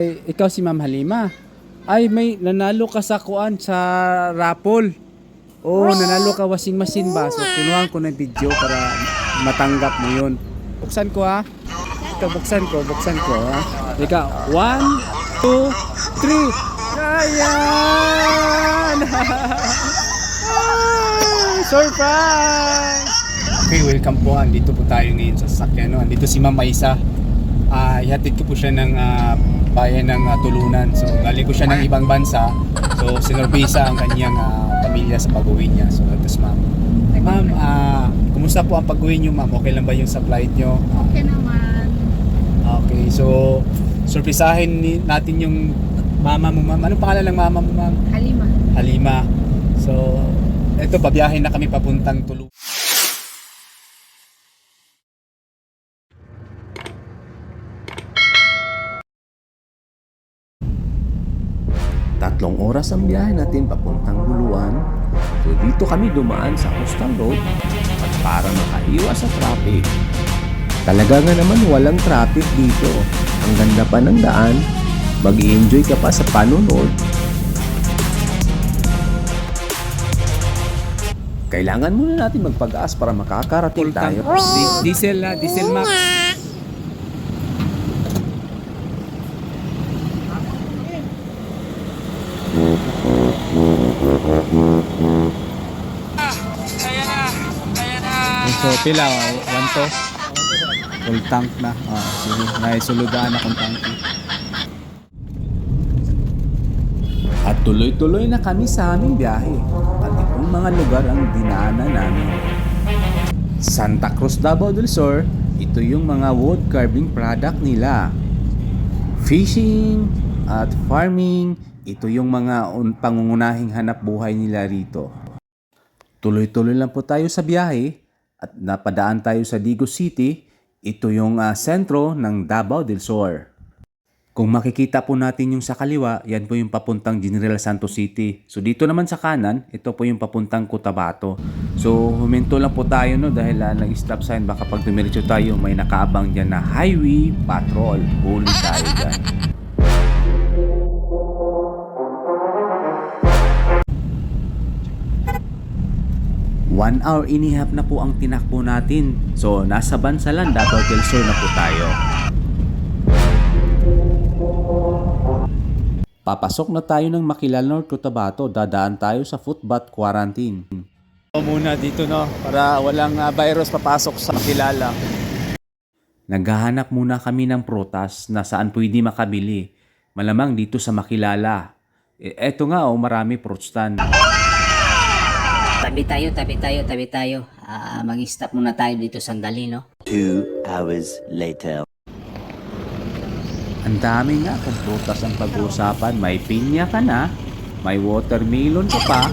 Ikaw si Ma'am Halima. Ay, may nanalo ka sa kuan sa raffle. Oo, nanalo ka washing machine ba? So, kinuha ko ng video para matanggap mo yun. Buksan ko ha. Ito, buksan ko ha. Ika, 1, 2, 3. Ayan! Surprise! Okay, welcome po. Andito po tayo ngayon sa sasakyan. No? Andito si Ma'am Aisa. Ihatid ko po siya ng bayan ng Tulunan. So, galing ko siya ng ibang bansa. So, sinurbisa ang kanyang pamilya sa pag-uwi niya. So, ito si Ma'am. Ma'am, kumusta po ang pag-uwi niyo, Ma'am? Okay lang ba yung sa flight niyo? Okay naman. Okay, so, surprisahin natin yung mama mo, Ma'am. Anong pangalan ng mama mo, Ma'am? Halima. Halima. So, ito, babiyahin na kami papuntang Tulunan. Tatlong oras ang biyahe natin papuntang Buluan. So dito kami dumaan sa Coastal Road at para makaiwas sa traffic. Talaga nga naman walang traffic dito. Ang ganda pa ng daan. Mag-i-enjoy ka pa sa panunod. Kailangan muna natin magpag-gas para makakarating tayo. Diesel max. So pila, 1 to? Full tank na. Sige, naisuludan akong tanki. At tuloy-tuloy na kami sa aming biyahe. At itong mga lugar ang dinaanan namin. Santa Cruz, Davao del Sur, ito yung mga wood carving product nila. Fishing at farming, ito yung mga pangungunahing hanap buhay nila rito. Tuloy-tuloy lang po tayo sa biyahe at napadaan tayo sa Digos City. Ito yung sentro ng Davao del Sur. Kung makikita po natin yung sa kaliwa, yan po yung papuntang General Santos City. So dito naman sa kanan, ito po yung papuntang Cotabato. So huminto lang po tayo no dahil nag-stop sign. Baka pag dumiretso tayo may nakaabang dyan na highway patrol. Huli tayo dyan. One hour inihap na po ang tinakbo natin. So nasa Bansalan, Davao del Sur na po tayo. Papasok na tayo ng Makilan North Cotabato, dadaan tayo sa footbath quarantine. Muna dito no, para walang virus papasok sa kilala. Naghahanap muna kami ng prutas na saan pwede makabili. Malamang dito sa Makilala. Eto nga marami fruit stand. Tabi tayo. Mag-stop muna tayo dito sandali, no? 2 hours later. Ang dami nga kung prutas ang pag-uusapan. May pinya ka na, may watermelon ka pa.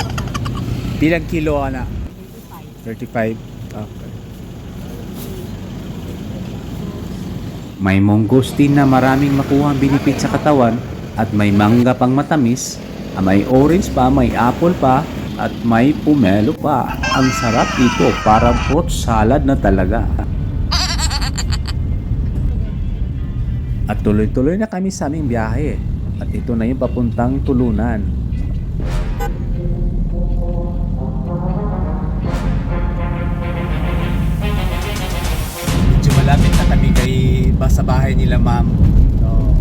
Bilang kilo ka na? 35. Okay. May mangosteen na maraming makuha ang binipit sa katawan at may mangga pang matamis, may orange pa, may apple pa, at may pomelo pa. Ang sarap dito, parang fruit salad na talaga. At tuloy-tuloy na kami sa aming biyahe. At ito na yung papuntang Tulunan. Medyo malapit na kami sa bahay nila, Ma'am. So,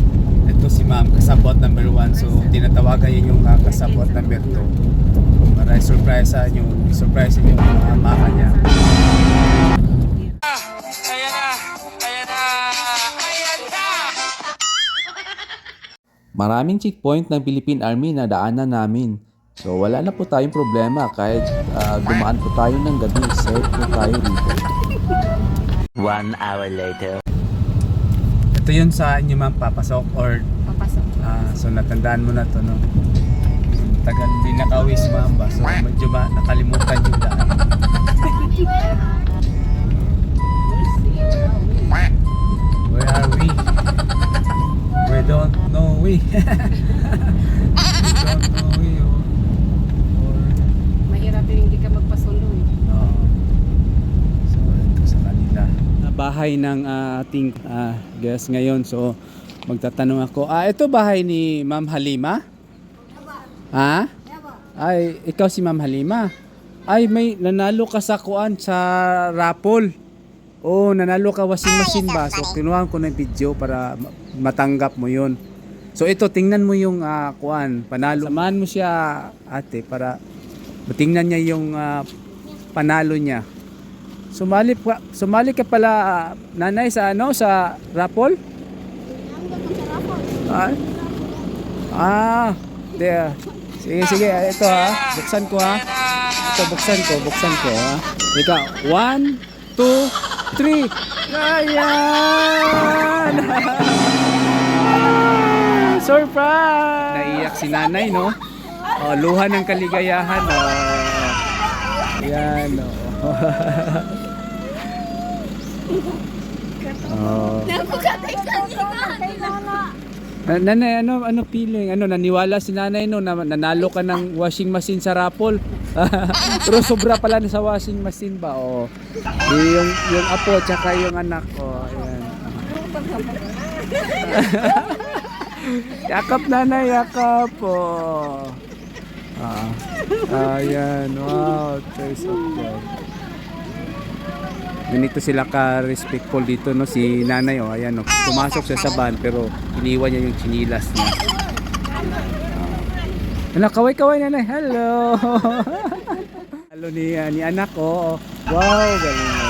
ito si Ma'am, kasabot number 1. So, tinatawagan yun yung kasabot number 2. Para surprise yung mama niya. Maraming checkpoint ng Philippine Army na daanan namin. So wala na po tayong problema kahit dumaan po tayo ng gabi. Safe po tayo dito. 1 hour later. Ito yun sa inyo, Ma'am, papasok or Papasok. so natandaan mo na to, no? Tagal din nakauwi si Ma'am ba? So medyo nakalimutan yung daan. Where are we? We don't know we. We don't know we. Mahirap yung hindi ka magpasundo eh. So ito sa kanila. Bahay ng ating guest ngayon. So Magtatanong ako. Ito bahay ni Ma'am Halima? Ha? Ay, ikaw si Ma'am Halima. Ay, may nanalo ka sa kuan sa raffle. Oh, nanalo ka washing machine ba? So, kinuha ko ng video para matanggap mo yun. So, ito, tingnan mo yung kuan, panalo. Samahan mo siya, ate, para matingnan niya yung panalo niya. Sumali ka pala, nanay, sa sa raffle? There. Sige, ito buksan ko Ito, buksan ko Ika, 1, 2, 3. Ayan! Surprise! Naiyak si nanay, no? Luha ng kaligayahan. Ayan, Nanay, ano feeling? Naniwala si nanay no na nanalo ka ng washing machine sa raffle? Pero sobra pala sa washing machine ba? Yung apo tsaka yung anak ko. Ayan. Yakap nanay, yakap po. Ayan, wow, choice of God. Ganito sila ka-respectful dito, no? Si nanay, ayan, pumasok siya sa van pero iniwan niya yung chinilas niya. Kaway-kaway nanay, hello! Hello ni anak ko. Wow, galing.